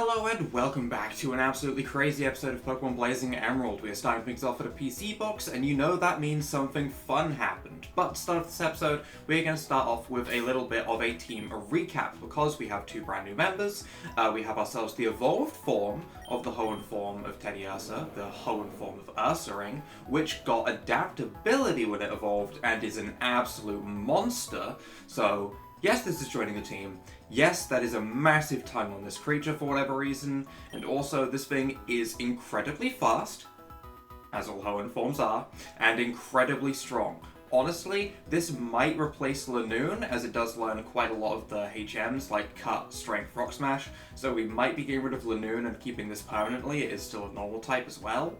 Hello and welcome back to an absolutely crazy episode of Pokemon Blazing Emerald. We are starting things off at a PC box, and you know that means something fun happened. But to start off this episode, we're going to start off with a little bit of a team recap, because we have two brand new members. We have ourselves the evolved form of the Hoenn form of Teddiursa, the Hoenn form of Ursaring, which got adaptability when it evolved and is an absolute monster. So yes, this is joining the team. Yes, that is a massive tongue on this creature for whatever reason, and also this thing is incredibly fast, as all Hoenn forms are, and incredibly strong. Honestly, this might replace Lanoon, as it does learn quite a lot of the HMs, like Cut, Strength, Rock Smash, so we might be getting rid of Lanoon and keeping this permanently. It is still a normal type as well.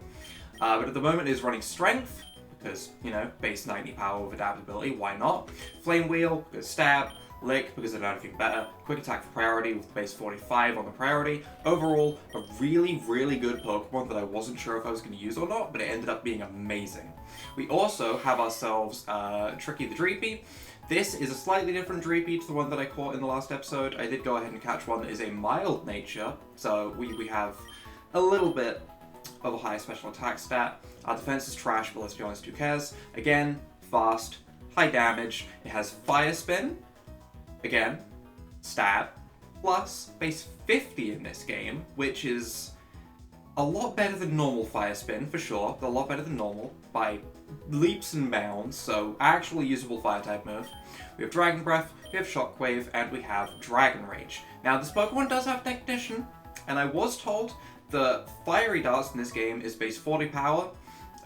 But at the moment it is running Strength, because, you know, base 90 power with adaptability, why not? Flame Wheel, because Stab. Lick, because I don't have anything better. Quick Attack for priority with base 45 on the priority. Overall, a really, really good Pokemon that I wasn't sure if I was going to use or not, but it ended up being amazing. We also have ourselves Tricky the Dreepy. This is a slightly different Dreepy to the one that I caught in the last episode. I did go ahead and catch one that is a mild nature, so we have a little bit of a higher special attack stat. Our defense is trash, but let's be honest, who cares? Again, fast, high damage. It has Fire Spin. Again, Stab, plus base 50 in this game, which is a lot better than normal Fire Spin, for sure. A lot better than normal, by leaps and bounds, so actually usable Fire-type move. We have Dragon Breath, we have Shockwave, and we have Dragon Rage. Now, this Pokemon does have Technician, and I was told the Fiery Darts in this game is base 40 power,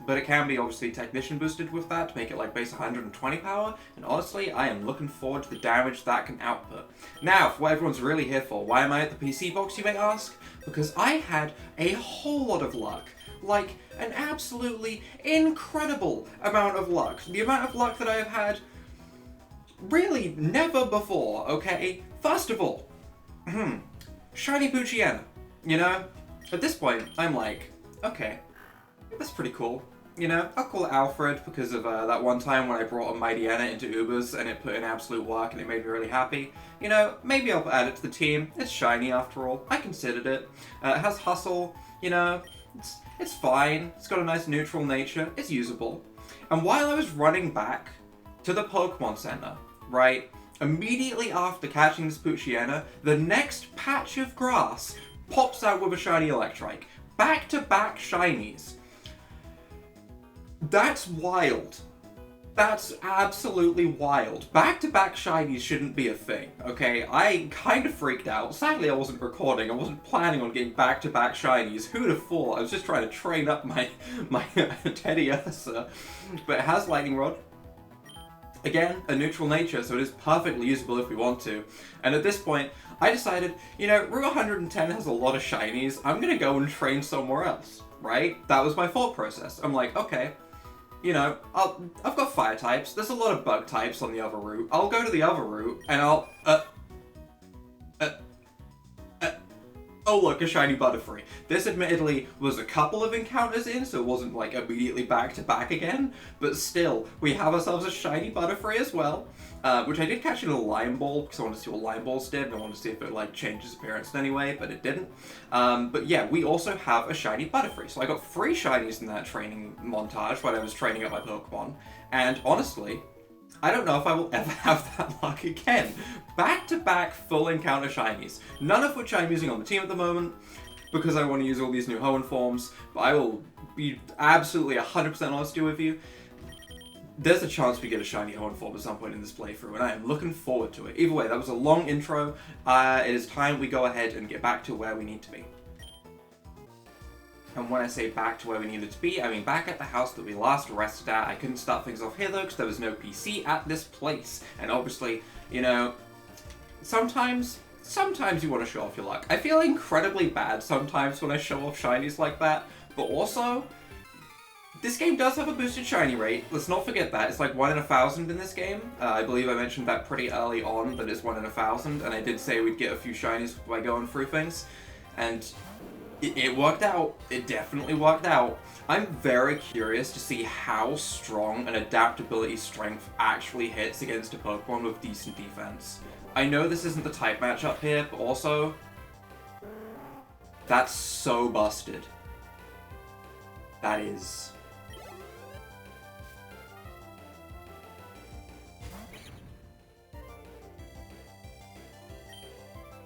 but it can be obviously Technician boosted with that to make it like base 120 power, and honestly, I am looking forward to the damage that can output. Now, for what everyone's really here for, why am I at the PC box, you may ask? Because I had a whole lot of luck. Like, an absolutely incredible amount of luck. The amount of luck that I have had, really never before, okay? First of all, Shiny Poochyena, you know? At this point, I'm like, okay, that's pretty cool. You know, I'll call it Alfred because of that one time when I brought a Mightyena into Ubers and it put in absolute work and it made me really happy. You know, maybe I'll add it to the team. It's shiny after all. I considered it. It has Hustle, you know, it's fine. It's got a nice neutral nature. It's usable. And while I was running back to the Pokemon Center, right, immediately after catching this Poochyena, the next patch of grass pops out with a shiny Electrike. Back-to-back shinies. That's wild. That's absolutely wild. Back-to-back shinies shouldn't be a thing, okay? I kind of freaked out. Sadly, I wasn't recording. I wasn't planning on getting back-to-back shinies. Who'd have thought? I was just trying to train up my Teddiursa. But it has Lightning Rod. Again, a neutral nature, so it is perfectly usable if we want to. And at this point, I decided, you know, Route 110 has a lot of shinies. I'm gonna go and train somewhere else, right? That was my thought process. I'm like, okay, you know, I've got fire types. There's a lot of bug types on the other route. I'll go to the other route and I'll, oh look, a shiny Butterfree. This admittedly was a couple of encounters in, so it wasn't like immediately back to back again, but still, we have ourselves a shiny Butterfree as well, which I did catch in a Lime Ball, because I wanted to see what Lime Balls did, and I wanted to see if it like changed its appearance in any way, but it didn't. But yeah, we also have a shiny Butterfree, so I got 3 shinies in that training montage when I was training up my Pokemon, and honestly, I don't know if I will ever have that luck again. Back-to-back full encounter shinies. None of which I'm using on the team at the moment, because I want to use all these new Hoenn forms, but I will be absolutely 100% honest with you. There's a chance we get a shiny Hoenn form at some point in this playthrough, and I am looking forward to it. Either way, that was a long intro. It is time we go ahead and get back to where we need to be. And when I say back to where we needed to be, I mean back at the house that we last rested at. I couldn't start things off here though, because there was no PC at this place. And obviously, you know, sometimes you want to show off your luck. I feel incredibly bad sometimes when I show off shinies like that, but also, this game does have a boosted shiny rate. Let's not forget that. It's like 1 in 1,000 in this game. I believe I mentioned that pretty early on, that it's 1 in 1,000, and I did say we'd get a few shinies by going through things. And it worked out. It definitely worked out. I'm very curious to see how strong an adaptability strength actually hits against a Pokemon with decent defense. I know this isn't the type matchup here, but also, That's so busted. That is.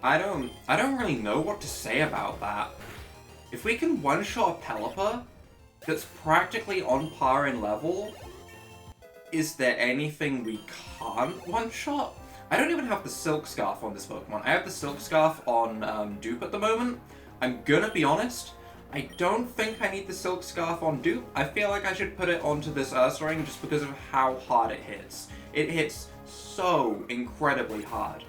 I don't really know what to say about that. If we can one-shot a Pelipper that's practically on par in level, is there anything we can't one-shot? I don't even have the Silk Scarf on this Pokemon. I have the Silk Scarf on Dupe at the moment. I'm gonna be honest, I don't think I need the Silk Scarf on Dupe. I feel like I should put it onto this Ursaring just because of how hard it hits. It hits so incredibly hard.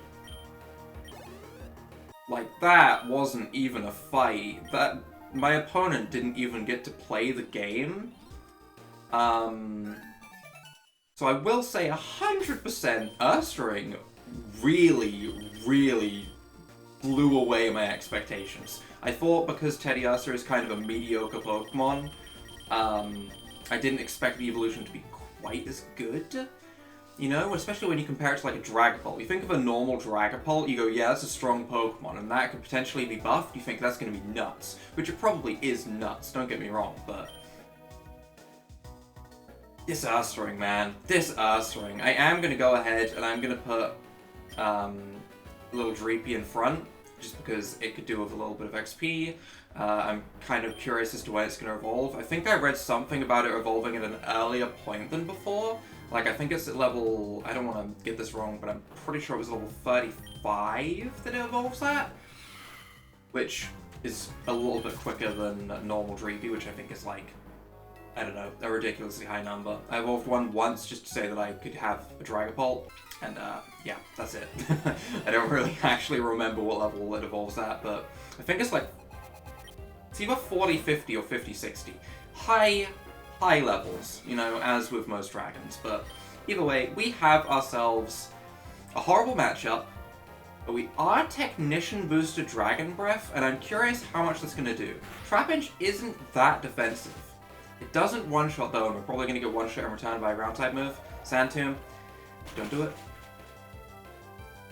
Like, that wasn't even a fight. My opponent didn't even get to play the game. So I will say 100% Ursaring really, really blew away my expectations. I thought because Teddiursa is kind of a mediocre Pokemon, I didn't expect the evolution to be quite as good. You know, especially when you compare it to like a Dragapult. You think of a normal Dragapult, you go, yeah, that's a strong Pokemon, and that could potentially be buffed, you think that's going to be nuts. Which it probably is nuts, don't get me wrong, but... This Ursaring, man. This Ursaring. I am going to go ahead and I'm going to put a little Dreepy in front, just because it could do with a little bit of XP. I'm kind of curious as to when it's going to evolve. I think I read something about it evolving at an earlier point than before. Like, I think it's at level... I don't want to get this wrong, but I'm pretty sure it was level 35 that it evolves at. Which is a little bit quicker than normal Dreepy, which I think is like... I don't know, a ridiculously high number. I evolved one once just to say that I could have a Dragapult, and yeah, that's it. I don't really actually remember what level it evolves at, but I think it's like... It's either 40, 50, or 50, 60. High levels, you know, as with most dragons, but either way, we have ourselves a horrible matchup, but we are Technician boosted Dragon Breath, and I'm curious how much that's going to do. Trapinch isn't that defensive. It doesn't one-shot though, and we're probably going to get one-shot in return by a ground-type move. Sand Tomb, don't do it.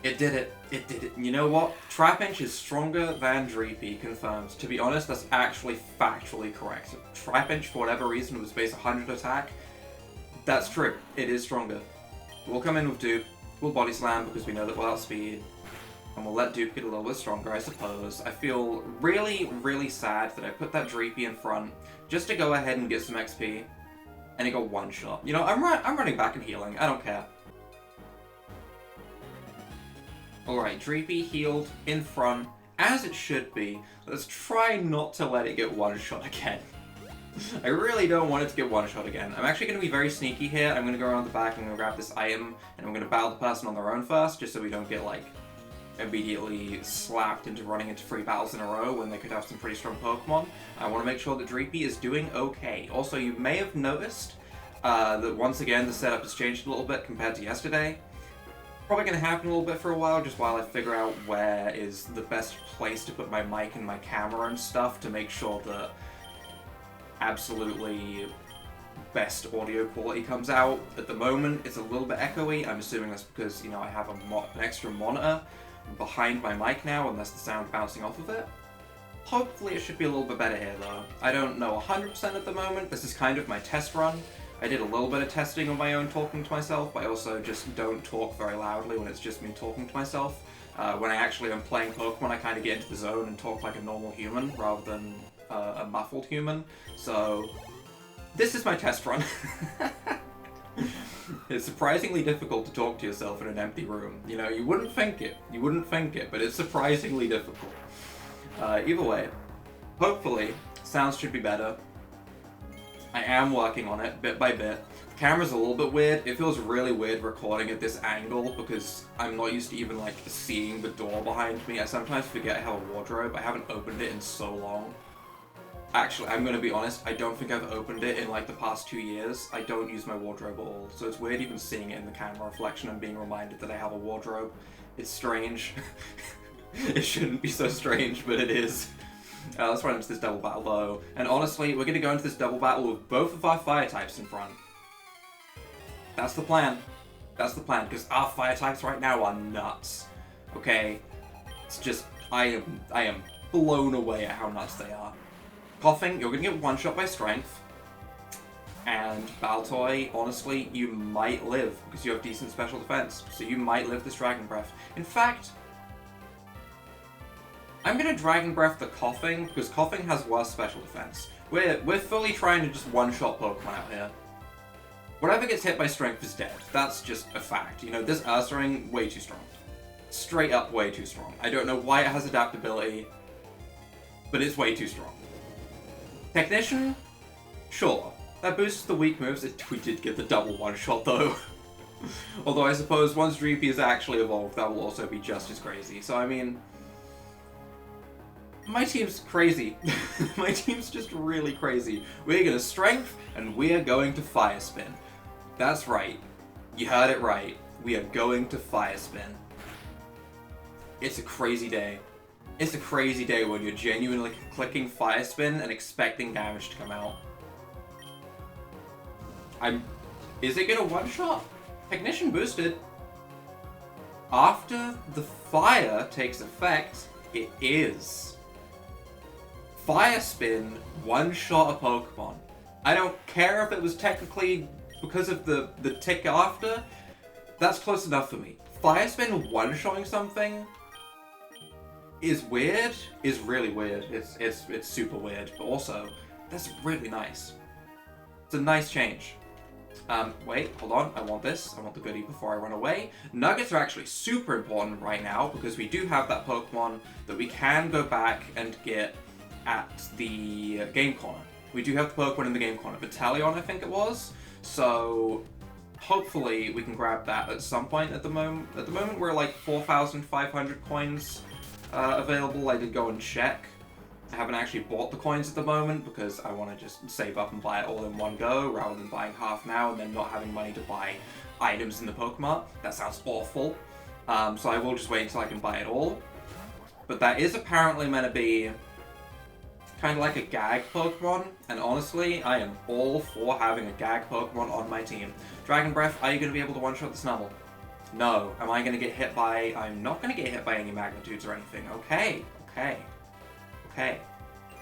It did it. It did it. You know what? Trapinch is stronger than Dreepy, confirmed. To be honest, that's actually factually correct. Trapinch, for whatever reason, was base 100 attack. That's true. It is stronger. We'll come in with Dupe. We'll Body Slam because we know that we'll outspeed. And we'll let Dupe get a little bit stronger, I suppose. I feel really, really sad that I put that Dreepy in front just to go ahead and get some XP. And it got one-shot. You know, I'm running back and healing. I don't care. Alright, Dreepy healed in front, as it should be. Let's try not to let it get one-shot again. I really don't want it to get one-shot again. I'm actually going to be very sneaky here. I'm going to go around the back and I'm going to grab this item, and I'm going to battle the person on their own first, just so we don't get, like, immediately slapped into running into 3 battles in a row when they could have some pretty strong Pokemon. I want to make sure that Dreepy is doing okay. Also, you may have noticed that once again the setup has changed a little bit compared to yesterday. Probably going to happen a little bit for a while, just while I figure out where is the best place to put my mic and my camera and stuff to make sure that absolutely best audio quality comes out. At the moment, it's a little bit echoey. I'm assuming that's because, you know, I have an extra monitor behind my mic now, and that's the sound bouncing off of it. Hopefully it should be a little bit better here, though. I don't know 100% at the moment. This is kind of my test run. I did a little bit of testing on my own talking to myself, but I also just don't talk very loudly when it's just me talking to myself. When I actually am playing Pokemon, I kind of get into the zone and talk like a normal human rather than a muffled human. So, this is my test run. It's surprisingly difficult to talk to yourself in an empty room. You know, you wouldn't think it. You wouldn't think it, but it's surprisingly difficult. Either way, hopefully, sounds should be better. I am working on it, bit by bit. The camera's a little bit weird. It feels really weird recording at this angle because I'm not used to even, like, seeing the door behind me. I sometimes forget I have a wardrobe. I haven't opened it in so long. Actually, I'm gonna be honest, I don't think I've opened it in, like, the past 2 years. I don't use my wardrobe at all, so it's weird even seeing it in the camera reflection and being reminded that I have a wardrobe. It's strange. It shouldn't be so strange, but it is. Let's run into this double battle though. And honestly, we're going to go into this double battle with both of our fire types in front. That's the plan. That's the plan, because our fire types right now are nuts. Okay? It's just, I am blown away at how nuts they are. Coughing, you're gonna get one-shot by strength. And Baltoy, honestly, you might live because you have decent special defense. So you might live this Dragon Breath. In fact, I'm gonna Dragon Breath the Coughing because Coughing has worse special defense. We're fully trying to just one-shot Pokemon out here. Whatever gets hit by strength is dead. That's just a fact. You know, this Ursaring, way too strong. Straight up way too strong. I don't know why it has adaptability, but it's way too strong. Technician? Sure. That boosts the weak moves. We did get the double one-shot though. Although I suppose once Dreepy is actually evolved, that will also be just as crazy. So I mean, my team's crazy. My team's just really crazy. We're gonna Strength, and we are going to Fire Spin. That's right. You heard it right. We are going to Fire Spin. It's a crazy day. It's a crazy day when you're genuinely clicking Fire Spin and expecting damage to come out. Is it gonna one-shot? Technician boosted. After the fire takes effect, it is. Fire Spin one-shot a Pokemon. I don't care if it was technically because of the tick after. That's close enough for me. Fire Spin one-shotting something is weird. Is really weird. It's super weird, but also that's really nice. It's a nice change. Wait, hold on, I want this. I want the goodie before I run away. Nuggets are actually super important right now because we do have that Pokemon that we can go back and get at the Game Corner. We do have the Pokemon in the Game Corner. Battalion, I think it was. So, hopefully we can grab that at some point at the moment. At the moment, we're like 4,500 coins available. I did go and check. I haven't actually bought the coins at the moment because I want to just save up and buy it all in one go rather than buying half now and then not having money to buy items in the Pokemon. That sounds awful. So I will just wait until I can buy it all. But that is apparently meant to be kind of like a gag Pokemon, and honestly, I am all for having a gag Pokemon on my team. Dragon Breath, are you going to be able to one-shot the Snubbull? No. Am I going to get hit by... I'm not going to get hit by any magnitudes or anything. Okay.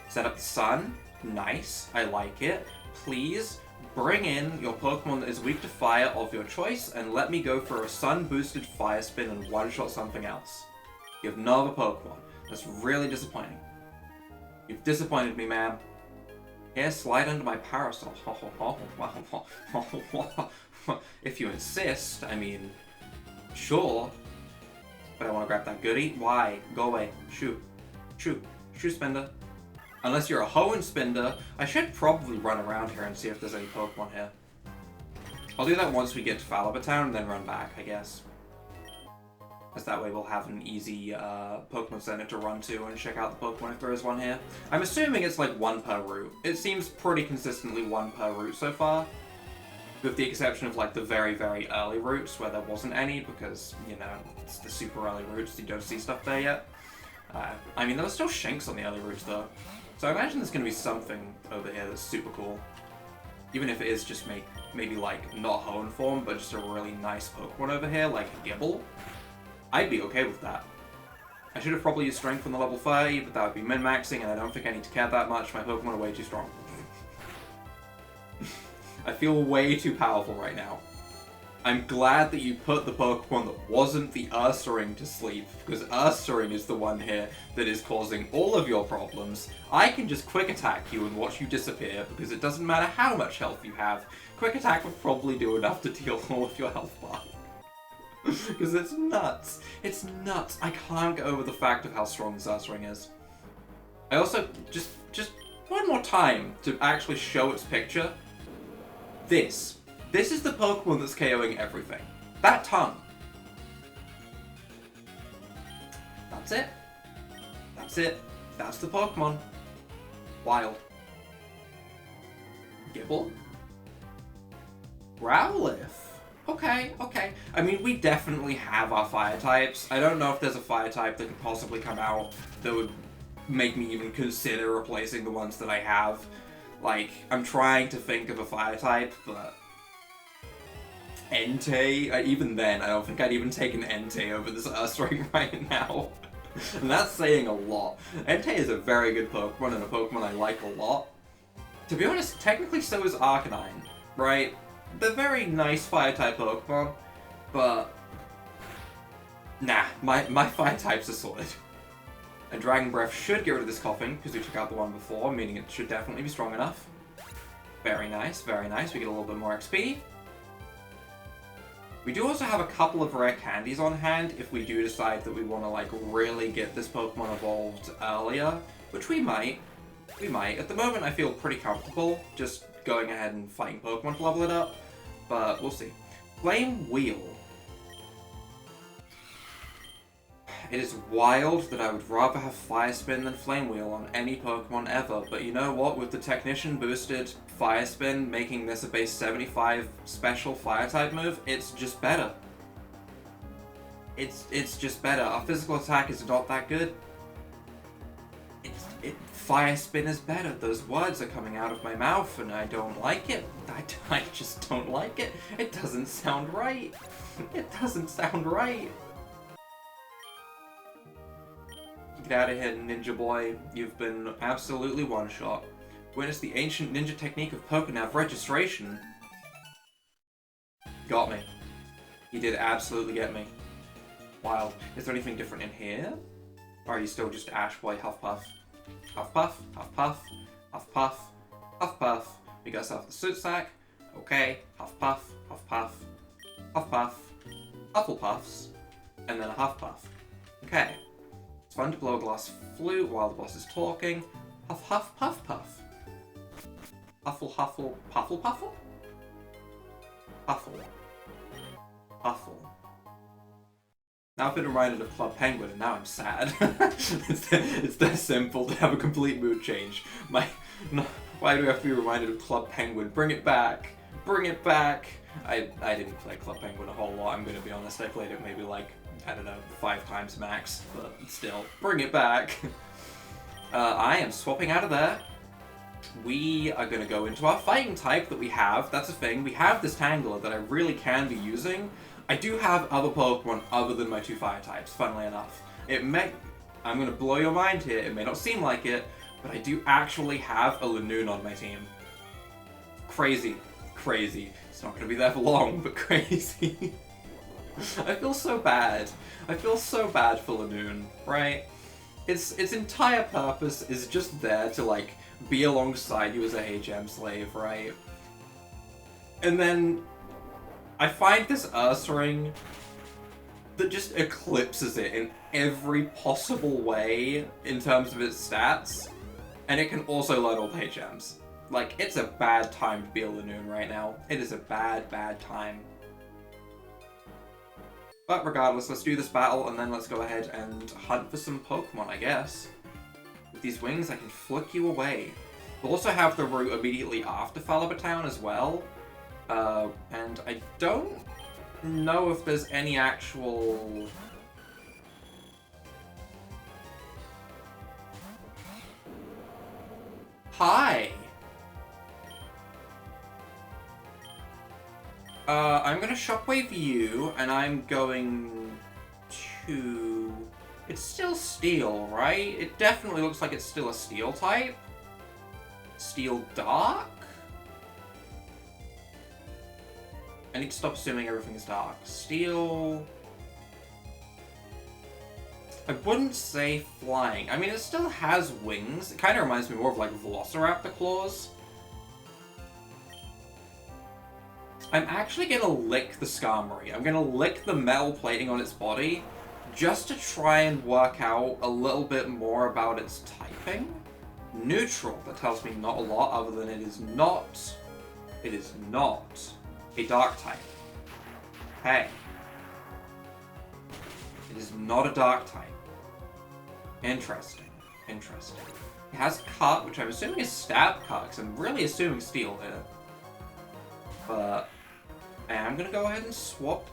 Set up the sun. Nice. I like it. Please bring in your Pokemon that is weak to fire of your choice and let me go for a sun-boosted Fire Spin and one-shot something else. You have no other Pokemon. That's really disappointing. You've disappointed me, man. Here, slide under my parasol. If you insist, I mean, sure. But I want to grab that goodie. Why? Go away. Shoot. Spender. Unless you're a HOENN Spender, I should probably run around here and see if there's any Pokemon here. I'll do that once we get to Falaba Town and then run back, I guess. As that way we'll have an easy Pokemon Center to run to and check out the Pokemon if there is one here. I'm assuming it's like one per route. It seems pretty consistently one per route so far. With the exception of like the very, very early routes where there wasn't any because, you know, it's the super early routes, you don't see stuff there yet. I mean, there were still Shanks on the early routes though. So I imagine there's going to be something over here that's super cool. Even if it is just maybe like not Hoenn form, but just a really nice Pokemon over here, like a Gibble. I'd be okay with that. I should have probably used Strength on the level 30, but that would be min-maxing, and I don't think I need to care that much. My Pokemon are way too strong. I feel way too powerful right now. I'm glad that you put the Pokemon that wasn't the Ursaring to sleep, because Ursaring is the one here that is causing all of your problems. I can just Quick Attack you and watch you disappear, because it doesn't matter how much health you have. Quick Attack would probably do enough to deal all of your health bar. Because it's nuts. It's nuts. I can't get over the fact of how strong this Ursaring is. I also, just one more time to actually show its picture. This is the Pokemon that's KOing everything. That tongue. That's it. That's it. That's the Pokemon. Wild. Gibble. Growlithe. Okay. I mean, we definitely have our fire types. I don't know if there's a fire type that could possibly come out that would make me even consider replacing the ones that I have. Like, I'm trying to think of a fire type, but... Entei? Even then, I don't think I'd even take an Entei over this Ursaring right now. And that's saying a lot. Entei is a very good Pokemon and a Pokemon I like a lot. To be honest, technically so is Arcanine, right? They're very nice Fire-type Pokemon, but... Nah, my Fire types are solid. And Dragon Breath should get rid of this coughing, because we took out the one before, meaning it should definitely be strong enough. Very nice, very nice. We get a little bit more XP. We do also have a couple of rare candies on hand if we do decide that we want to, like, really get this Pokemon evolved earlier, which we might. We might. At the moment, I feel pretty comfortable just going ahead and fighting Pokemon to level it up, but we'll see. Flame Wheel. It is wild that I would rather have Fire Spin than Flame Wheel on any Pokemon ever, but you know what? With the Technician boosted Fire Spin making this a base 75 special Fire-type move, it's just better. It's just better. Our physical attack is not that good. Fire Spin is better. Those words are coming out of my mouth and I don't like it. I just don't like it. It doesn't sound right. It doesn't sound right. Get out of here, Ninja Boy. You've been absolutely one-shot. Witness the ancient ninja technique of Pokénav registration. Got me. He did absolutely get me. Wild. Is there anything different in here? Or are you still just Ash Boy Huffpuff? Huffpuff, Huffpuff, Huffpuff, Huffpuff. We got ourselves the Soot Sack. Okay. Huffpuff, Huffpuff, Huffpuff, Hufflepuffs, and then a Huffpuff. Okay. It's fun to blow a glass flute while the boss is talking. Huff, huff, puff, puff. Huffle, huffle, puffle, puffle? Huffle. Huffle. Now I've been reminded of Club Penguin, and now I'm sad. it's that simple to have a complete mood change. Why do I have to be reminded of Club Penguin? Bring it back! Bring it back! I didn't play Club Penguin a whole lot, I'm gonna be honest. I played it maybe like, I don't know, 5 times max, but still, bring it back! I am swapping out of there. We are gonna go into our fighting type that we have. That's a thing. We have this Tangler that I really can be using. I do have other Pokemon other than my 2 fire types, funnily enough. I'm gonna blow your mind here, it may not seem like it, but I do actually have a Lanoon on my team. Crazy. Crazy. It's not gonna be there for long, but crazy. I feel so bad. I feel so bad for Lanoon, right? Its entire purpose is just there to, like, be alongside you as a HM slave, right? And then I find this Ursaring that just eclipses it in every possible way in terms of its stats, and it can also learn all the HMs. Like, it's a bad time to be a Lanoon right now. It is a bad, bad time. But regardless, let's do this battle, and then let's go ahead and hunt for some Pokemon, I guess. With these wings, I can flick you away. We'll also have the route immediately after Falaba Town as well. And I don't know if there's any actual... Hi! I'm gonna Shockwave you, and I'm going to... It's still Steel, right? It definitely looks like it's still a Steel type. Steel Dark? I need to stop assuming everything is dark. Steel... I wouldn't say flying. I mean, it still has wings. It kind of reminds me more of, like, Velociraptor claws. I'm actually gonna lick the Skarmory. I'm gonna lick the metal plating on its body just to try and work out a little bit more about its typing. Neutral. That tells me not a lot other than it is not a dark type. Hey. It is not a dark type. Interesting. Interesting. It has Cut, which I'm assuming is Stab Cut, because I'm really assuming Steel here. But I am going to go ahead and swap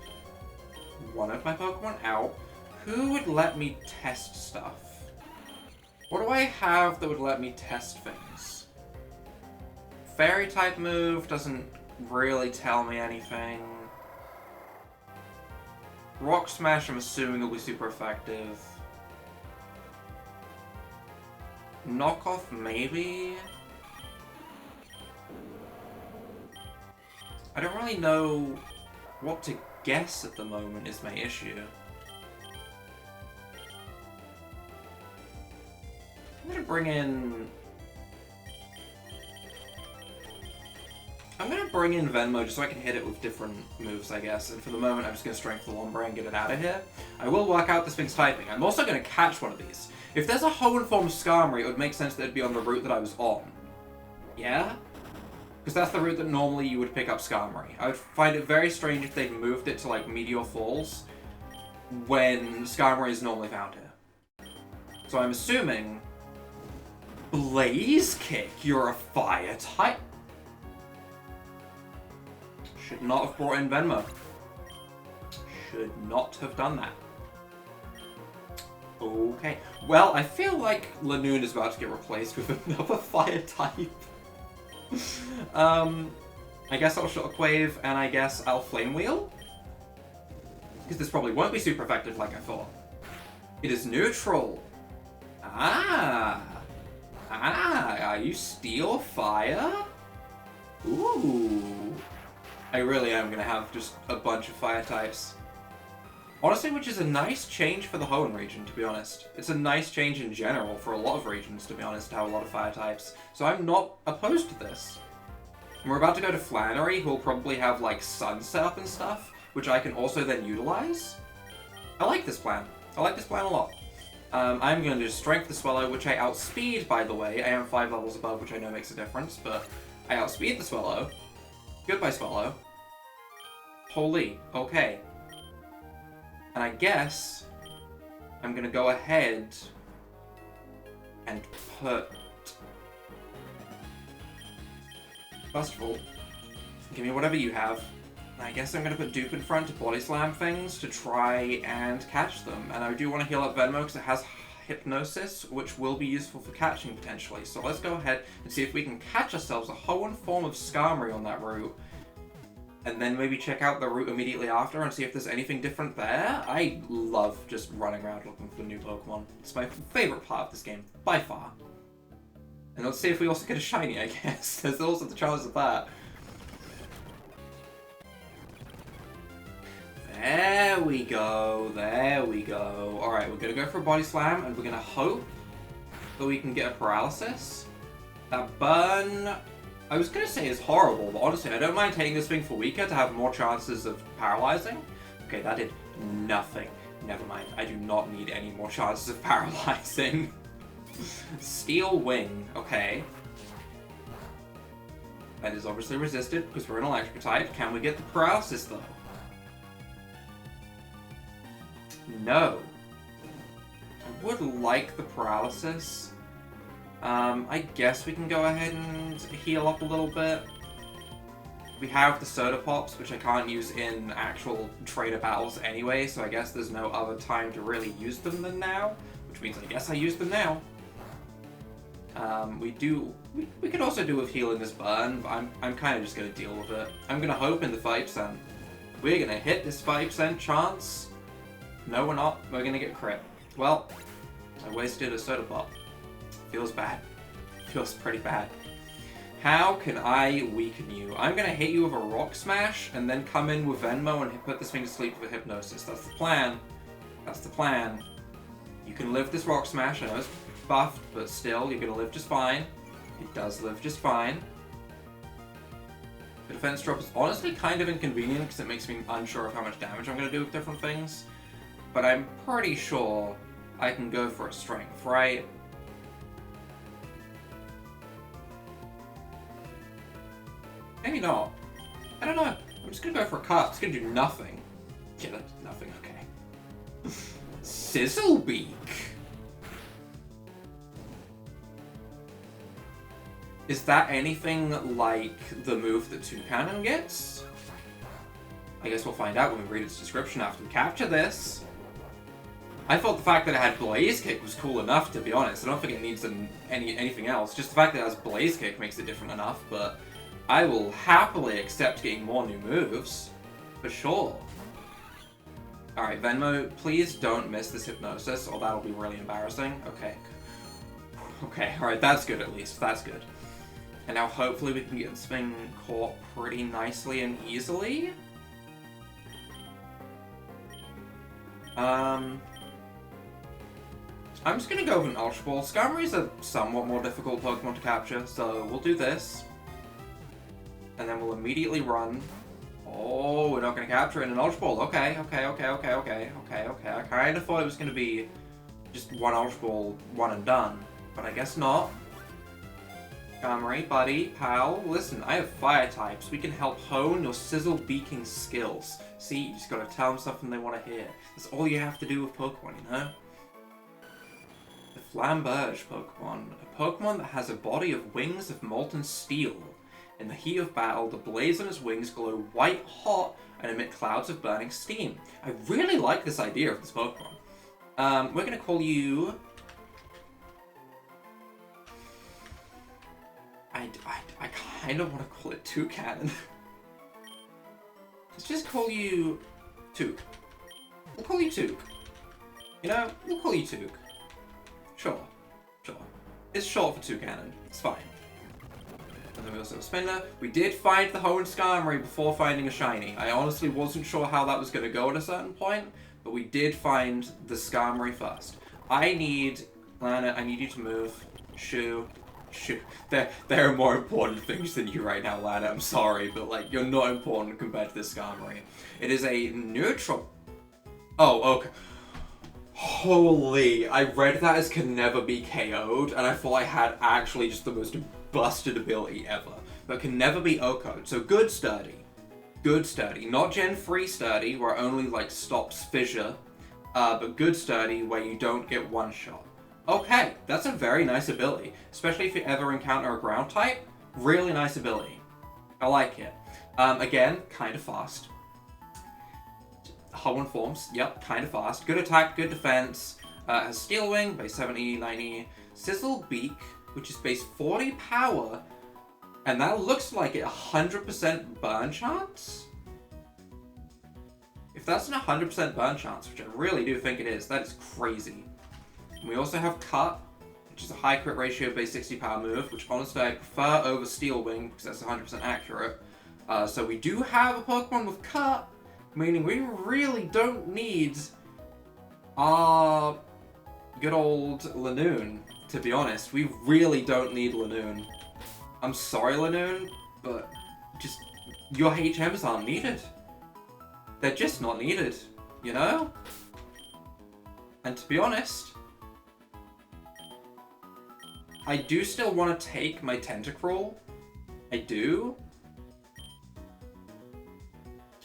one of my Pokemon out. Who would let me test stuff? What do I have that would let me test things? Fairy-type move doesn't really tell me anything. Rock Smash, I'm assuming will be super effective. Knockoff, maybe? I don't really know what to guess at the moment is my issue. I'm gonna bring in Venmo just so I can hit it with different moves, I guess. And for the moment, I'm just going to Strength the Lombre and get it out of here. I will work out this thing's typing. I'm also going to catch one of these. If there's a Hoenn form of Skarmory, it would make sense that it'd be on the route that I was on. Yeah? Because that's the route that normally you would pick up Skarmory. I would find it very strange if they'd moved it to, like, Meteor Falls when Skarmory is normally found here. So I'm assuming... Blaze Kick, you're a fire type? Should not have brought in Venmo. Should not have done that. Okay. Well, I feel like Lanoon is about to get replaced with another fire type. I guess I'll Shockwave, and I guess I'll Flame Wheel? Because this probably won't be super effective like I thought. It is neutral. Are you Steel Fire? Ooh. I really am going to have just a bunch of fire types. Honestly, which is a nice change for the Hoenn region, to be honest. It's a nice change in general for a lot of regions, to be honest, to have a lot of fire types. So I'm not opposed to this. And we're about to go to Flannery, who will probably have, like, Sunset up and stuff, which I can also then utilize. I like this plan. I like this plan a lot. I'm going to just Strength the Swellow, which I outspeed, by the way. I am 5 levels above, which I know makes a difference, but I outspeed the Swellow. Goodbye, Swellow. Holy, okay. And I guess I'm gonna go ahead and put... First of all, give me whatever you have. I guess I'm gonna put Dupe in front to Body Slam things to try and catch them. And I do want to heal up Venmo because it has Hypnosis, which will be useful for catching potentially. So let's go ahead and see if we can catch ourselves a Hoenn form of Skarmory on that route. And then maybe check out the route immediately after and see if there's anything different there. I love just running around looking for new Pokemon. It's my favorite part of this game, by far. And let's see if we also get a shiny, I guess. There's also the chance of that. There we go, there we go. Alright, we're gonna go for a Body Slam, and we're gonna hope that we can get a Paralysis. That burn, I was gonna say is horrible, but honestly, I don't mind taking this thing for weaker to have more chances of paralyzing. Okay, that did nothing. Never mind, I do not need any more chances of paralyzing. Steel Wing, okay. That is obviously resisted, because we're an electric type. Can we get the Paralysis, though? No. I would like the Paralysis. I guess we can go ahead and heal up a little bit. We have the Soda Pops, which I can't use in actual trainer battles anyway, so I guess there's no other time to really use them than now, which means I guess I use them now. We could also do with healing this burn, but I'm kind of just going to deal with it. I'm going to hope in the 5%. We're going to hit this 5% chance. No, we're not. We're going to get crit. Well, I wasted a Soda Pop. Feels bad. Feels pretty bad. How can I weaken you? I'm going to hit you with a Rock Smash, and then come in with Venmo and put this thing to sleep with Hypnosis. That's the plan. That's the plan. You can live this Rock Smash. I know it's buffed, but still, you're going to live just fine. It does live just fine. The defense drop is honestly kind of inconvenient because it makes me unsure of how much damage I'm going to do with different things. But I'm pretty sure I can go for a strength, right? Maybe not. I don't know. I'm just going to go for a cut. It's going to do nothing. Yeah, that's nothing. Okay. Sizzlebeak. Is that anything like the move that Toucannon gets? I guess we'll find out when we read its description after we capture this. I thought the fact that it had Blaze Kick was cool enough, to be honest. I don't think it needs anything else. Just the fact that it has Blaze Kick makes it different enough, but I will happily accept getting more new moves. For sure. Alright, Venmo, please don't miss this Hypnosis, or that'll be really embarrassing. Okay. Okay, alright, that's good at least. That's good. And now hopefully we can get this thing caught pretty nicely and easily. I'm just gonna go with an Ultra Ball. Skarmory's a somewhat more difficult Pokemon to capture, so we'll do this. And then we'll immediately run. Oh, we're not gonna capture it in an Ultra Ball. Okay. I kinda thought it was gonna be just one Ultra Ball, one and done. But I guess not. Skarmory, buddy, pal, listen, I have fire types. We can help hone your sizzle beaking skills. See, you just gotta tell them something they want to hear. That's all you have to do with Pokemon, you know? The Flamberge Pokemon. A Pokemon that has a body of wings of molten steel. In the heat of battle, the blades on its wings glow white hot and emit clouds of burning steam. I really like this idea of this Pokemon. We're gonna call you... I kind of want to call it Toucan. Let's just call you Took. We'll call you Took. You know, we'll call you Took. Sure. It's short for Toucan. It's fine. And then we also have a Spinner. We did find the HOENN Skarmory before finding a shiny. I honestly wasn't sure how that was going to go at a certain point, but we did find the Skarmory first. Lana, I need you to move. Shoo. There are more important things than you right now, Lana. I'm sorry, but like, you're not important compared to this Skarmory. It is a neutral... Oh, okay. Holy, I read that as can never be KO'd, and I thought I had actually just the most busted ability ever. But can never be OHKO'd, so good sturdy. Good sturdy. Not Gen 3 sturdy, where it only like stops fissure, but good sturdy where you don't get one shot. Okay, that's a very nice ability, especially if you ever encounter a ground type. Really nice ability. I like it. Again, kind of fast. HOENN forms, yep, kind of fast. Good attack, good defense. Has Steel Wing, base 70, 90. Sizzle Beak, which is base 40 power. And that looks like it 100% burn chance? If that's an 100% burn chance, which I really do think it is, that is crazy. We also have Cut, which is a high crit ratio base 60 power move, which honestly I prefer over Steel Wing because that's 100% accurate. So we do have a Pokemon with Cut, meaning we really don't need our good old Lanoon, to be honest. We really don't need Lanoon. I'm sorry, Lanoon, but just your HMs aren't needed. They're just not needed, you know? And to be honest, I do still want to take my Tentacruel. I do.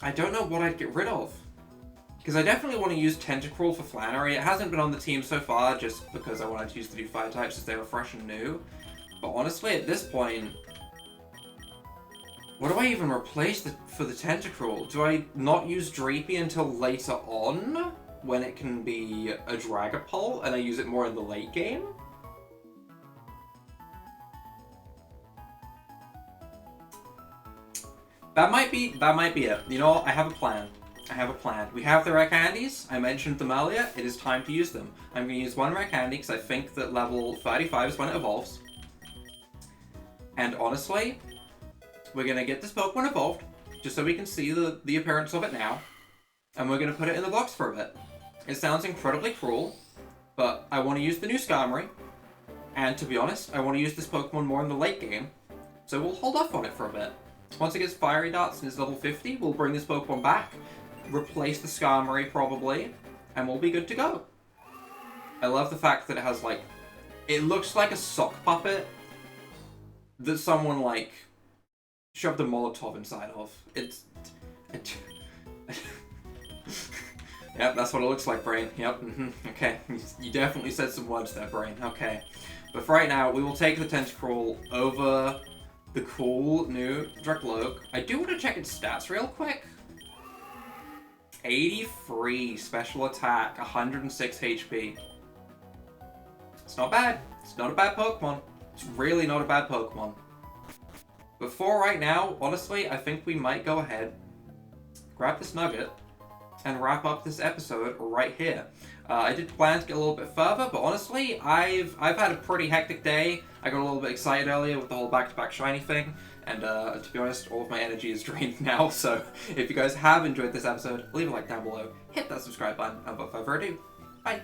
I don't know what I'd get rid of. Because I definitely want to use Tentacruel for Flannery. It hasn't been on the team so far just because I wanted to use the new fire types as they were fresh and new. But honestly, at this point, what do I even replace for the Tentacruel? Do I not use Dreepy until later on? When it can be a Dragapult and I use it more in the late game? That might be it. You know what? I have a plan. We have the rare candies. I mentioned them earlier. It is time to use them. I'm going to use one rare candy because I think that level 35 is when it evolves. And honestly, we're going to get this Pokemon evolved just so we can see the appearance of it now. And we're going to put it in the box for a bit. It sounds incredibly cruel, but I want to use the new Skarmory. And to be honest, I want to use this Pokemon more in the late game. So we'll hold off on it for a bit. Once it gets Fiery Darts and is level 50, we'll bring this Pokemon back, replace the Skarmory probably, and we'll be good to go. I love the fact that it has like, it looks like a sock puppet that someone like shoved a Molotov inside of. Yep, that's what it looks like, Brain. Yep, okay. You definitely said some words there, Brain. Okay. But for right now, we will take the Tentacruel over the cool new Drakloak. I do want to check its stats real quick. 83 special attack, 106 HP. It's not bad. It's not a bad Pokemon. It's really not a bad Pokemon. But for right now, honestly, I think we might go ahead, grab this Nugget, and wrap up this episode right here. I did plan to get a little bit further, but honestly, I've had a pretty hectic day. I got a little bit excited earlier with the whole back-to-back shiny thing, and to be honest, all of my energy is drained now, so if you guys have enjoyed this episode, leave a like down below, hit that subscribe button, and without further ado, bye!